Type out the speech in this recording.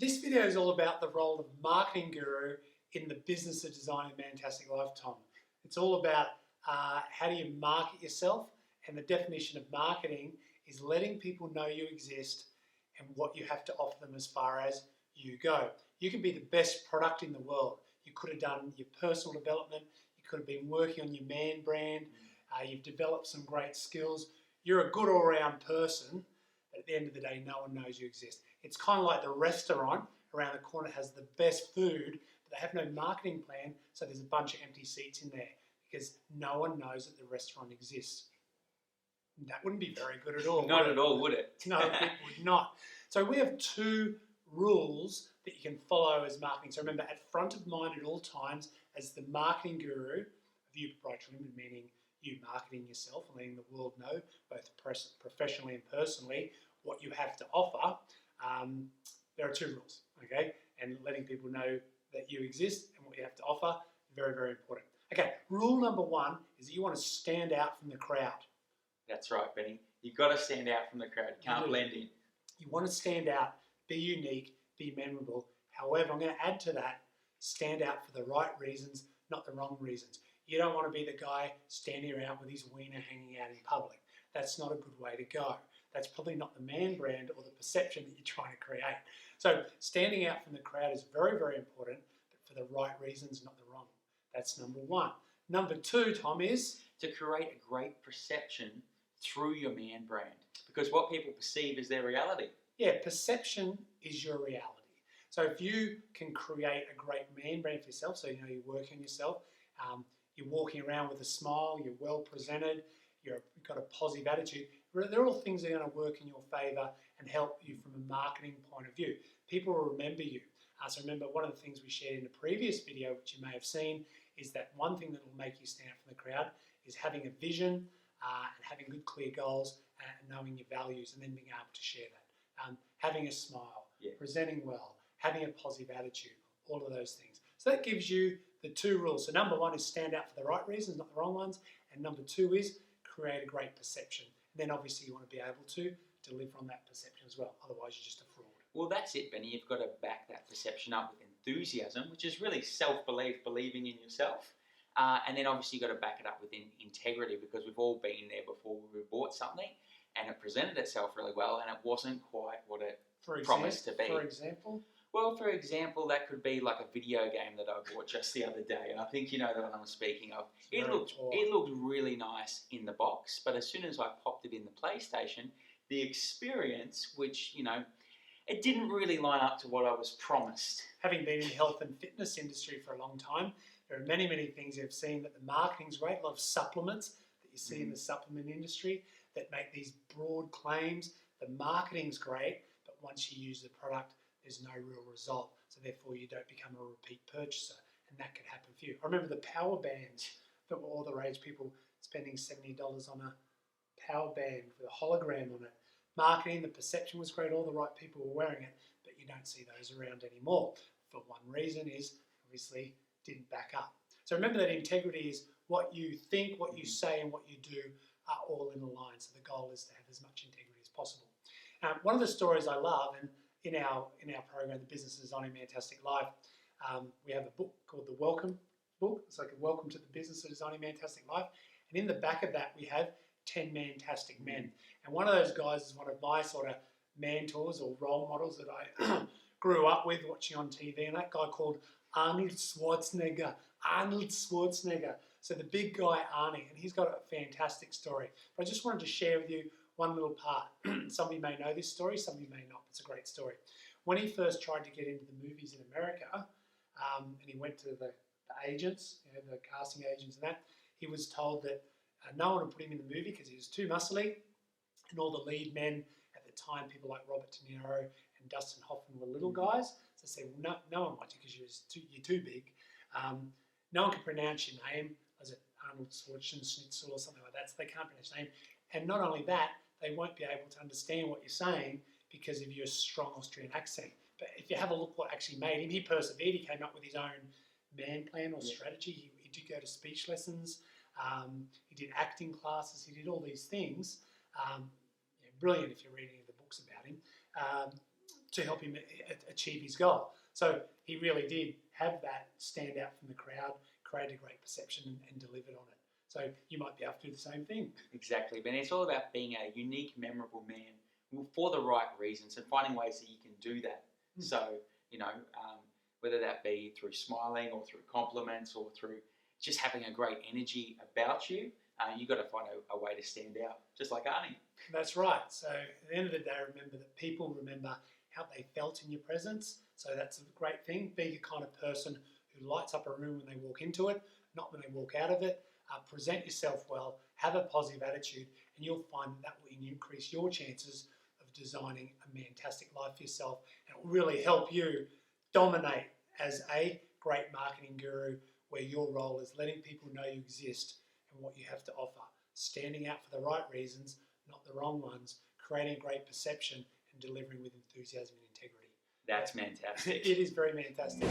This video is all about the role of marketing guru in the business of designing a Mantastic Life, Tom. It's all about how do you market yourself, and the definition of marketing is letting people know you exist and what you have to offer them as far as you go. You can be the best product in the world. You could have done your personal development, you could have been working on your man brand, you've developed some great skills. You're a good all-round person, but at the end of the day, no one knows you exist. It's kind of like the restaurant around the corner has the best food, but they have no marketing plan, so there's a bunch of empty seats in there because no one knows that the restaurant exists. That wouldn't be very good at all. Not at all, would it? No, it would not. So we have two rules that you can follow as marketing. So remember, at front of mind at all times as the marketing guru of You Proprietary Limited, meaning you marketing yourself and letting the world know, both professionally and personally, what you have to offer. There are two rules, okay? And letting people know that you exist and what you have to offer, very, very important. Okay, rule number one is that you want to stand out from the crowd. That's right, Benny. You've got to stand out from the crowd. You can't blend in. You want to stand out, be unique, be memorable. However, I'm going to add to that, stand out for the right reasons, not the wrong reasons. You don't want to be the guy standing around with his wiener hanging out in public. That's not a good way to go. That's probably not the man brand or the perception that you're trying to create. So standing out from the crowd is very, very important, but for the right reasons, not the wrong. That's number one. Number two, Tom, is to create a great perception through your man brand, because what people perceive is their reality. Yeah, perception is your reality. So if you can create a great man brand for yourself, so you know you work on yourself, you're walking around with a smile, you're well presented, you've got a positive attitude, they're all things that are going to work in your favour and help you from a marketing point of view. People will remember you. So remember, one of the things we shared in a previous video, which you may have seen, is that one thing that will make you stand out from the crowd is having a vision and having good, clear goals and knowing your values and then being able to share that. Having a smile, presenting well, having a positive attitude, all of those things. So that gives you the two rules. So number one is stand out for the right reasons, not the wrong ones. And number two is create a great perception. And then obviously you want to be able to deliver on that perception as well. Otherwise you're just a fraud. Well, that's it, Benny. You've got to back that perception up with enthusiasm, which is really self-belief, believing in yourself. And then obviously you've got to back it up with integrity, because we've all been there before we bought something and it presented itself really well and it wasn't quite what it promised to be. For example? Well, for example, that could be like a video game that I bought just the other day, and I think you know the one I'm speaking of. It looked really nice in the box, but as soon as I popped it in the PlayStation, the experience, which, you know, it didn't really line up to what I was promised. Having been in the health and fitness industry for a long time, there are many, many things you've seen that the marketing's great, a lot of supplements that you see in the supplement industry that make these broad claims. The marketing's great, but once you use the product, there's no real result. So therefore you don't become a repeat purchaser, and that could happen for you. I remember the power bands that were all the rage, people spending $70 on a power band with a hologram on it. Marketing, the perception was great, all the right people were wearing it, but you don't see those around anymore. For one reason is obviously didn't back up. So remember that integrity is what you think, what you say, and what you do are all in a line. So the goal is to have as much integrity as possible. One of the stories I love, and in our program, The Business of Designing Mantastic Life, we have a book called The Welcome Book. It's like a welcome to the business of designing Mantastic Life. And in the back of that, we have 10 Mantastic men. And one of those guys is one of my sort of mentors or role models that I grew up with watching on TV. And that guy called Arnold Schwarzenegger. Arnold Schwarzenegger. So the big guy, Arnie, and he's got a fantastic story. But I just wanted to share with you one little part. Some of you may know this story, some of you may not. It's a great story. When he first tried to get into the movies in America, and he went to the agents, you know, the casting agents and that, he was told that no one would put him in the movie because he was too muscly, and all the lead men at the time, people like Robert De Niro and Dustin Hoffman, were little guys. So they said, well, no one wants you because you're too big. No one can pronounce your name. Was it Arnold Schwarzenegger or something like that? So they can't pronounce your name. And not only that, they won't be able to understand what you're saying because of your strong Austrian accent. But if you have a look what actually made him, he persevered. He came up with his own man plan or strategy. He did go to speech lessons. He did acting classes. He did all these things. Brilliant if you're reading the books about him. to help him achieve his goal. So he really did have that stand out from the crowd, create a great perception and delivered on it. So you might be able to do the same thing. Exactly, but it's all about being a unique, memorable man for the right reasons and finding ways that you can do that. So, whether that be through smiling or through compliments or through just having a great energy about you, you've got to find a way to stand out, just like Arnie. That's right. So at the end of the day, remember that people remember how they felt in your presence. So that's a great thing. Be the kind of person who lights up a room when they walk into it, not when they walk out of it. Present yourself well, have a positive attitude, and you'll find that will increase your chances of designing a fantastic life for yourself, and it will really help you dominate as a great marketing guru, where your role is letting people know you exist and what you have to offer, standing out for the right reasons, not the wrong ones, creating a great perception and delivering with enthusiasm and integrity. That's fantastic. It is very fantastic.